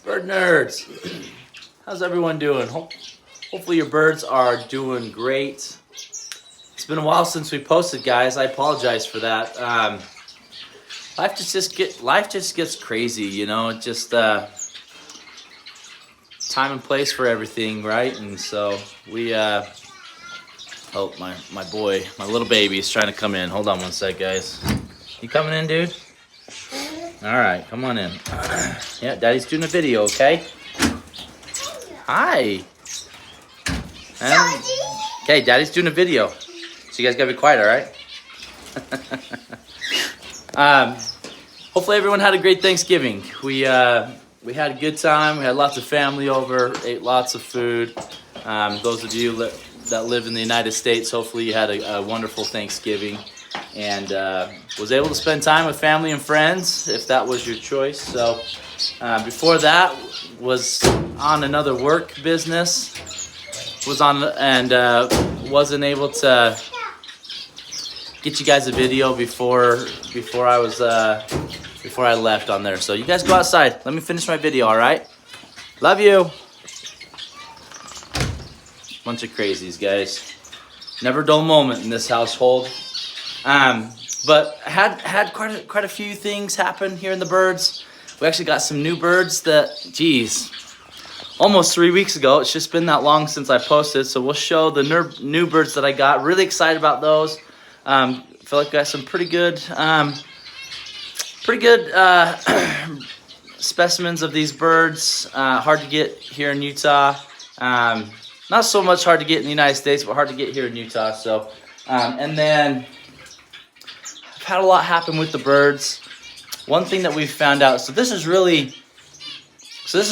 Bird nerds, how's everyone doing? Hopefully your birds are doing great. It's been a while since we posted, guys. I apologize for that. Life just gets crazy, you know. It just time and place for everything, right? And so we oh, my boy, my little baby is trying to come in. Hold on one sec, guys. You coming in, dude? All right, come on in. Yeah, Daddy's doing a video, okay? Hi. Okay, Daddy's doing a video. So you guys gotta be quiet, all right? Hopefully everyone had a great Thanksgiving. We had a good time. We had lots of family over, ate lots of food. Those of you that live in the United States, hopefully you had a wonderful Thanksgiving and was able to spend time with family and friends if that was your choice. So before that was on another work business. Wasn't able to get you guys a video before I left on there. So you guys go outside. Let me finish my video, all right? Love you. Bunch of crazies, guys. Never dull moment in this household. But had quite a few things happen here in the birds. We actually got some new birds that, geez, almost 3 weeks ago. It's just been that long since I posted. So we'll show the new birds that I got. Really excited about those. Feel like I got some pretty good specimens of these birds. Hard to get here in Utah. Not so much hard to get in the United States, but hard to get here in Utah. So, and then I've had a lot happen with the birds. One thing that we've found out, so this is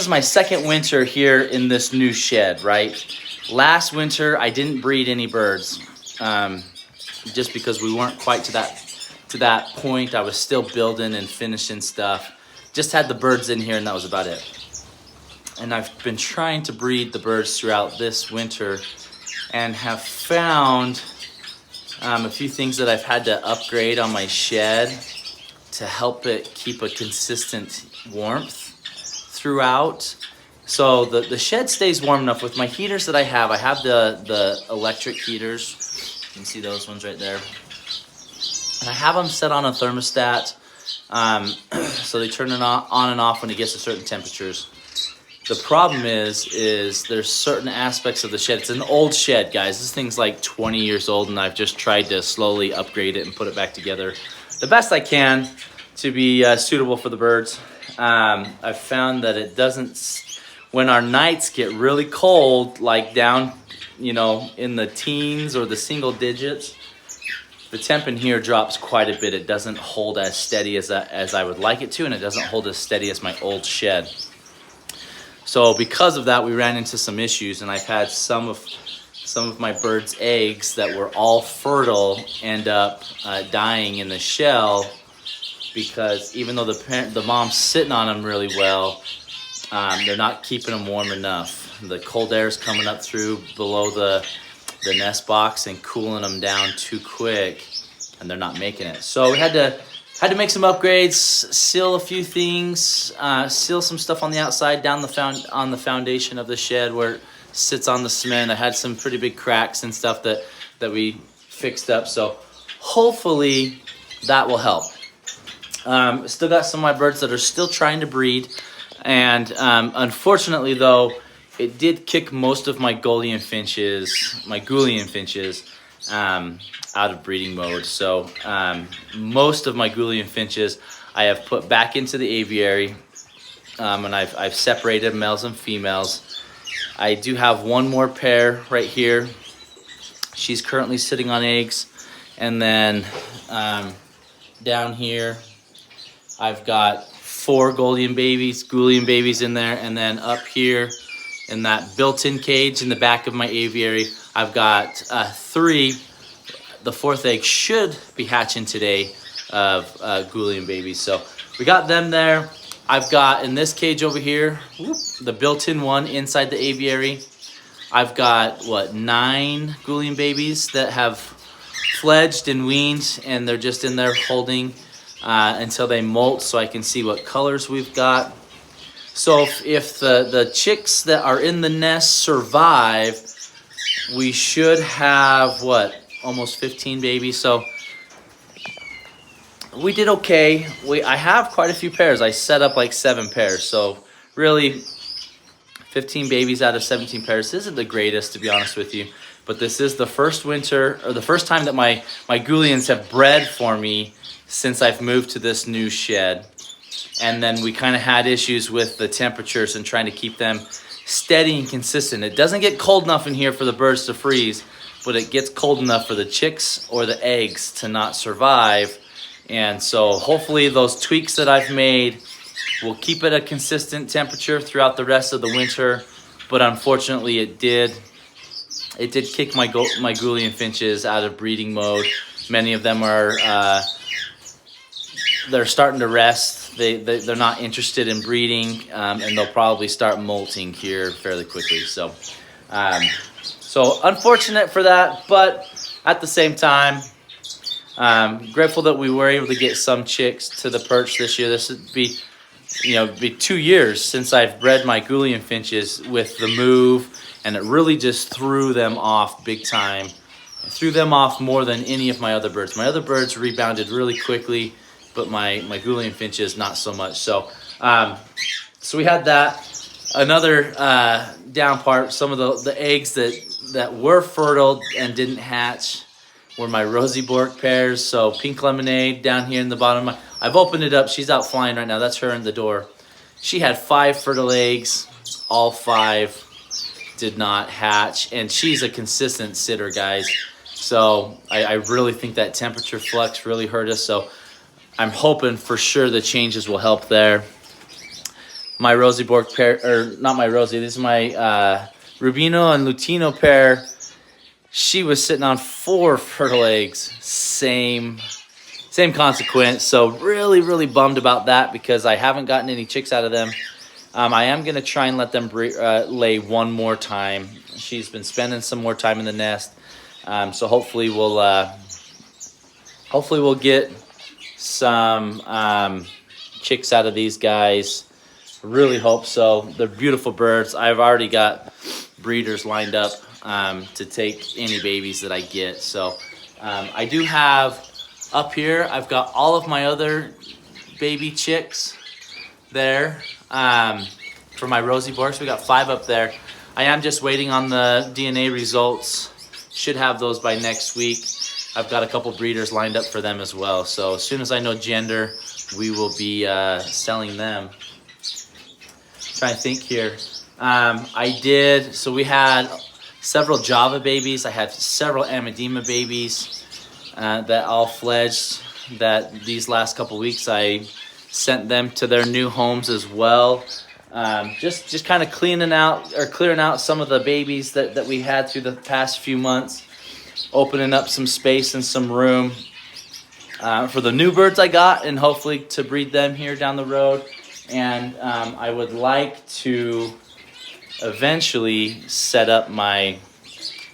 my second winter here in this new shed, right? Last winter, I didn't breed any birds, just because we weren't quite to that point. I was still building and finishing stuff. Just had the birds in here and that was about it. And I've been trying to breed the birds throughout this winter and have found a few things that I've had to upgrade on my shed to help it keep a consistent warmth throughout. So the shed stays warm enough with my heaters that I have. I have the electric heaters. You can see those ones right there. And I have them set on a thermostat, so they turn it on and off when it gets to certain temperatures. The problem is there's certain aspects of the shed. It's an old shed, guys. This thing's like 20 years old, and I've just tried to slowly upgrade it and put it back together the best I can to be suitable for the birds. I've found that it doesn't, when our nights get really cold, like down, you know, in the teens or the single digits, the temp in here drops quite a bit. It doesn't hold as steady as I would like it to, and it doesn't hold as steady as my old shed. So because of that, we ran into some issues, and I've had some of my birds' eggs that were all fertile end up dying in the shell, because even though the mom's sitting on them really well, they're not keeping them warm enough. The cold air is coming up through below the nest box and cooling them down too quick, and they're not making it. So we had to make some upgrades, seal a few things, seal some stuff on the outside on the foundation of the shed where it sits on the cement. I had some pretty big cracks and stuff that we fixed up. So hopefully that will help. Still got some of my birds that are still trying to breed, and unfortunately though, it did kick most of my gouldian finches, out of breeding mode. So most of my gouldian finches I have put back into the aviary, and I've separated males and females. I do have one more pair right here. She's currently sitting on eggs, and then down here I've got 4 gouldian babies in there, and then up here in that built-in cage in the back of my aviary, I've got 3. The 4th egg should be hatching today of gouldian babies. So we got them there. I've got in this cage over here, the built-in one inside the aviary. I've got, 9 gouldian babies that have fledged and weaned, and they're just in there holding until they molt so I can see what colors we've got. So if the chicks that are in the nest survive, we should have, what, almost 15 babies. So we did okay. I have quite a few pairs. I set up like 7 pairs. So really, 15 babies out of 17 pairs isn't the greatest, to be honest with you. But this is the first winter, or the first time that my gouldians have bred for me since I've moved to this new shed. And then we kind of had issues with the temperatures and trying to keep them steady and consistent. It doesn't get cold enough in here for the birds to freeze, but it gets cold enough for the chicks or the eggs to not survive. And so hopefully those tweaks that I've made will keep it a consistent temperature throughout the rest of the winter. But unfortunately it did kick my gouldian finches out of breeding mode. Many of them are they're starting to rest. They're not interested in breeding, and they'll probably start molting here fairly quickly. So unfortunate for that, but at the same time, grateful that we were able to get some chicks to the perch this year. This would be 2 years since I've bred my gouldian finches with the move, and it really just threw them off big time. It threw them off more than any of my other birds. My other birds rebounded really quickly, but my gouldian finches not so much. So so we had that. Another down part, some of the eggs that were fertile and didn't hatch were my Rosie Bork pairs. So Pink Lemonade down here in the bottom. I've opened it up. She's out flying right now. That's her in the door. She had 5 fertile eggs. All 5 did not hatch. And she's a consistent sitter, guys. So I really think that temperature flux really hurt us. So I'm hoping for sure the changes will help there. My Rosie Bork pair, or not my Rosie, this is my Rubino and Lutino pair. She was sitting on 4 fertile eggs. Same consequence. So really bummed about that because I haven't gotten any chicks out of them. I am going to try and let them lay one more time. She's been spending some more time in the nest. So hopefully we'll get some chicks out of these guys. Really hope so. They're beautiful birds. I've already got breeders lined up to take any babies that I get. So I do have up here, I've got all of my other baby chicks there for my Rosie Borks. We got 5 up there. I am just waiting on the DNA results. Should have those by next week. I've got a couple breeders lined up for them as well. So as soon as I know gender, we will be selling them. Trying to think here. So we had several Java babies. I had several Amadima babies that all fledged. That these last couple weeks I sent them to their new homes as well. Just kind of clearing out some of the babies that we had through the past few months, opening up some space and some room for the new birds I got, and hopefully to breed them here down the road. And I would like to eventually set up my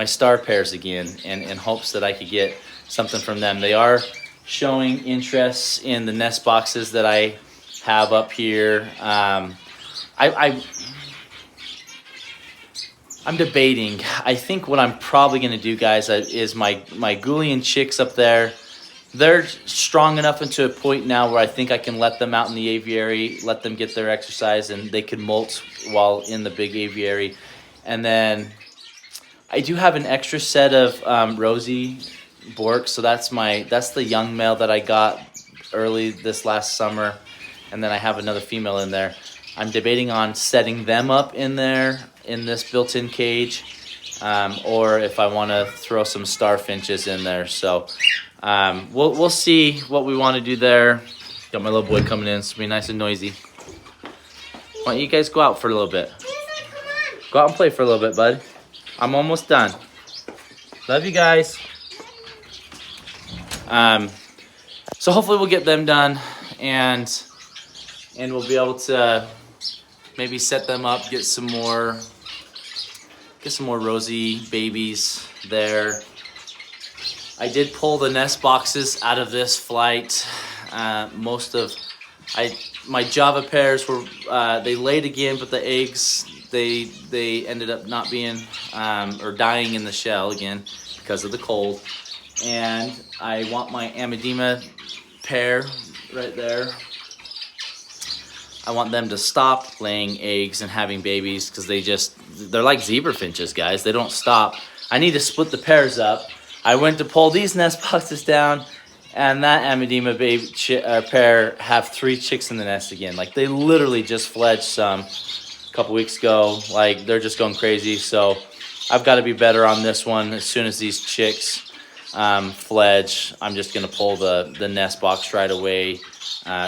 star pairs again in hopes that I could get something from them. They are showing interest in the nest boxes that I have up here. I'm debating. I think what I'm probably going to do, guys, is my gouldian chicks up there. They're strong enough into a point now where I think I can let them out in the aviary, let them get their exercise, and they can molt while in the big aviary. And then I do have an extra set of Rosie Bork, so that's the young male that I got early this last summer, and then I have another female in there. I'm debating on setting them up in there in this built-in cage, or if I want to throw some star finches in there. So we'll see what we want to do there. Got my little boy coming in, so be nice and noisy. Why don't you guys go out for a little bit? Go out and play for a little bit, bud. I'm almost done. Love you guys. So hopefully we'll get them done, and we'll be able to maybe set them up, get some more Rosie babies there. I did pull the nest boxes out of this flight. Most of my Java pairs were they laid again, but the eggs they ended up not being or dying in the shell again because of the cold. And I want my Amadima pair right there. I want them to stop laying eggs and having babies because they're like zebra finches, guys. They don't stop. I need to split the pairs up. I went to pull these nest boxes down, and that Amadima baby pair have 3 chicks in the nest again. Like, they literally just fledged some a couple weeks ago. Like, they're just going crazy. So I've got to be better on this one. As soon as these chicks fledge, I'm just going to pull the nest box right away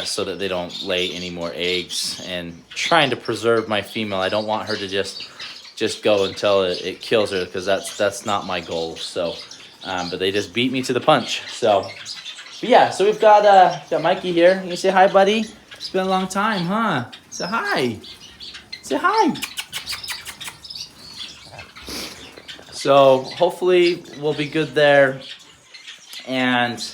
so that they don't lay any more eggs. And trying to preserve my female. I don't want her to just go until it kills her, because that's not my goal. So, but they just beat me to the punch. So, but yeah, so we've got Mikey here. You say hi, buddy? It's been a long time, huh? Say hi. Say hi. So hopefully we'll be good there. And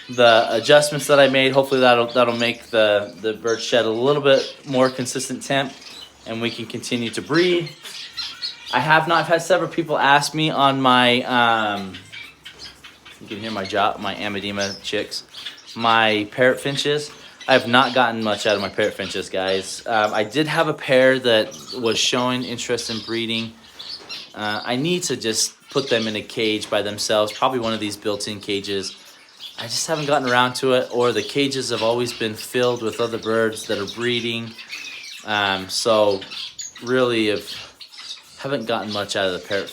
the adjustments that I made, hopefully that'll make the bird shed a little bit more consistent temp, and we can continue to breed. I've had several people ask me on my you can hear my Amadima chicks, my parrot finches. I have not gotten much out of my parrot finches, guys. I did have a pair that was showing interest in breeding. I need to just put them in a cage by themselves, probably one of these built-in cages. I just haven't gotten around to it, or the cages have always been filled with other birds that are breeding. So really haven't gotten much out of the parrot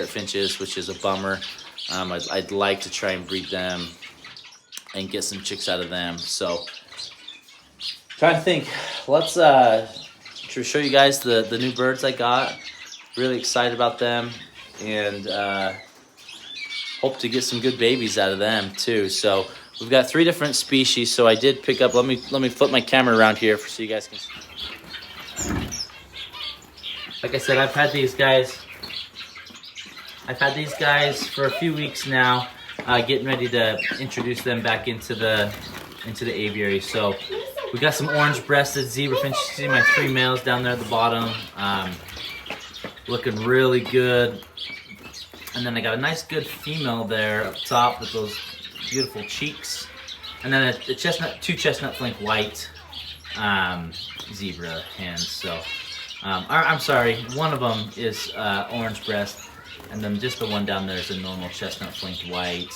finches, which is a bummer. I'd like to try and breed them and get some chicks out of them. So trying to think, let's show you guys the new birds I got. Really excited about them, and hope to get some good babies out of them too. So we've got 3 different species. So I did pick up, let me flip my camera around here so you guys can see. Like I said, I've had these guys for a few weeks now, getting ready to introduce them back into the aviary. So we got some orange-breasted zebra finches. You see my 3 males down there at the bottom, looking really good. And then I got a nice good female there up top with those beautiful cheeks. And then a 2 chestnut flank white zebra hens. So I'm sorry, one of them is orange breast, and then just the one down there is a normal chestnut flanked white.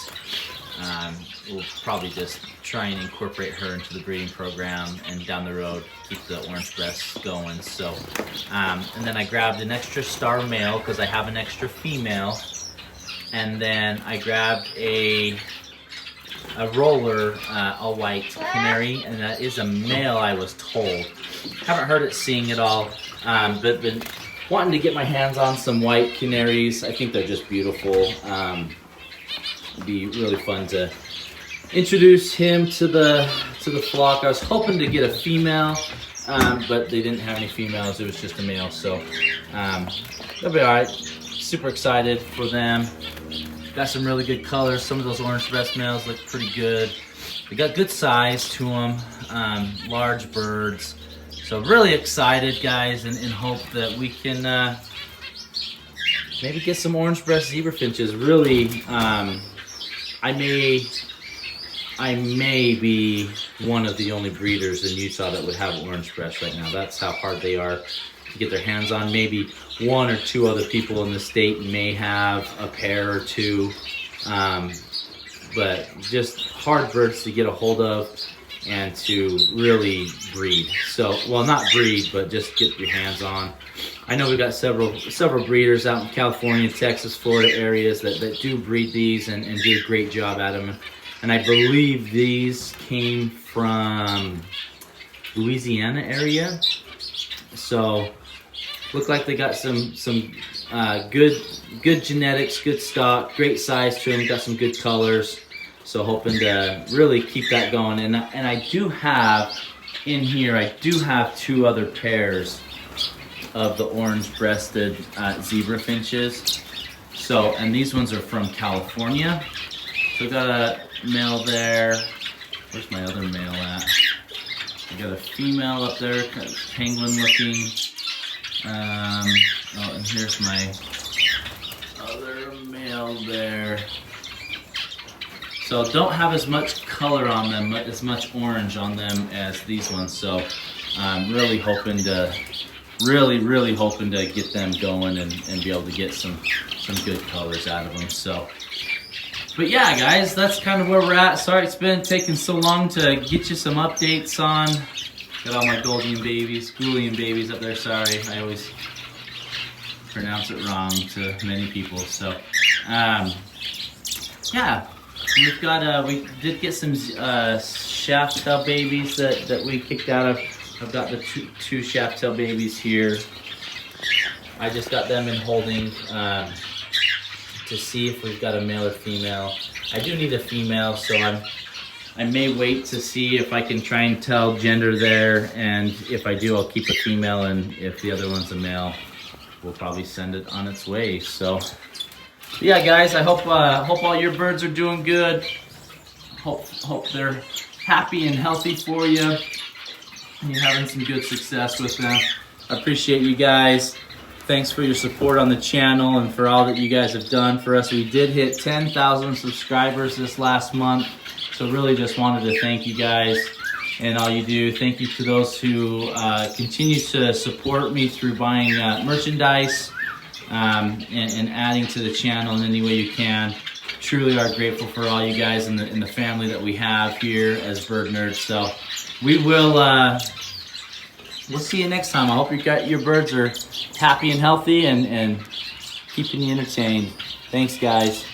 We'll probably just try and incorporate her into the breeding program, and down the road keep the orange breasts going. So, and then I grabbed an extra star male because I have an extra female, and then I grabbed a roller, all white canary, and that is a male, I was told. Haven't heard it sing at all, but been wanting to get my hands on some white canaries. I think they're just beautiful. It'd be really fun to introduce him to the flock. I was hoping to get a female, but they didn't have any females. It was just a male, so they'll be all right. Super excited for them. Got some really good colors. Some of those orange breast males look pretty good. They got good size to them, large birds. So really excited, guys, and hope that we can maybe get some orange breast zebra finches. Really, I may be one of the only breeders in Utah that would have orange breast right now. That's how hard they are to get their hands on. Maybe 1 or 2 other people in the state may have a pair or 2, but just hard birds to get a hold of and to really breed. So, well, not breed, but just get your hands on. I know we've got several breeders out in California, Texas, Florida areas that do breed these and do a great job at them. And I believe these came from Louisiana area. So look like they got some good genetics, good stock, great size to them, got some good colors. So hoping to really keep that going. And I do have in here, I do have 2 other pairs of the orange-breasted zebra finches. So, and these ones are from California. So got a male there Where's my other male at? I got a female up there, kind of penguin looking. Oh, and here's my other male there. So don't have as much color on them, as much orange on them as these ones. So I'm really hoping to, really hoping to get them going and be able to get some good colors out of them. So, but yeah, guys, that's kind of where we're at. Sorry it's been taking so long to get you some updates on. Got all my gouldian babies up there. Sorry, I always pronounce it wrong to many people. So, yeah, we've got we did get some shaft tail babies that we kicked out of. I've got the two shaft tail babies here. I just got them in holding to see if we've got a male or female. I do need a female, so I may wait to see if I can try and tell gender there, and if I do, I'll keep a female, and if the other one's a male, we'll probably send it on its way. So, yeah, guys, I hope all your birds are doing good. Hope they're happy and healthy for you, and you're having some good success with them. I appreciate you guys. Thanks for your support on the channel and for all that you guys have done for us. We did hit 10,000 subscribers this last month, so really just wanted to thank you guys and all you do. Thank you to those who continue to support me through buying merchandise and adding to the channel in any way you can. Truly are grateful for all you guys and the family that we have here as Bird Nerds. So we will we'll see you next time. I hope your birds are happy and healthy and keeping you entertained. Thanks, guys.